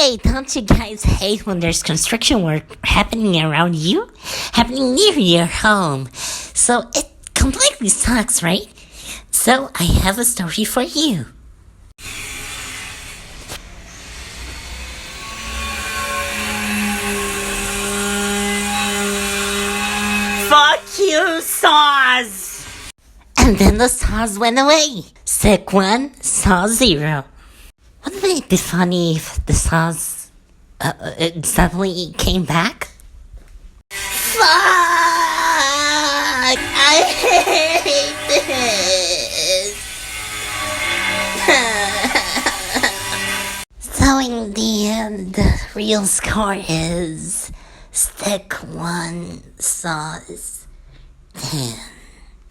Hey, don't you guys hate when there's construction work happening around you? Happening near your home. So it completely sucks, right? So I have a story for you. Fuck you, Saws! And then the saws went away. Sick one, saw zero. Wouldn't it be funny if the saws suddenly came back? Fuck! I hate this! So in the end, the real score is stick one, saws 10.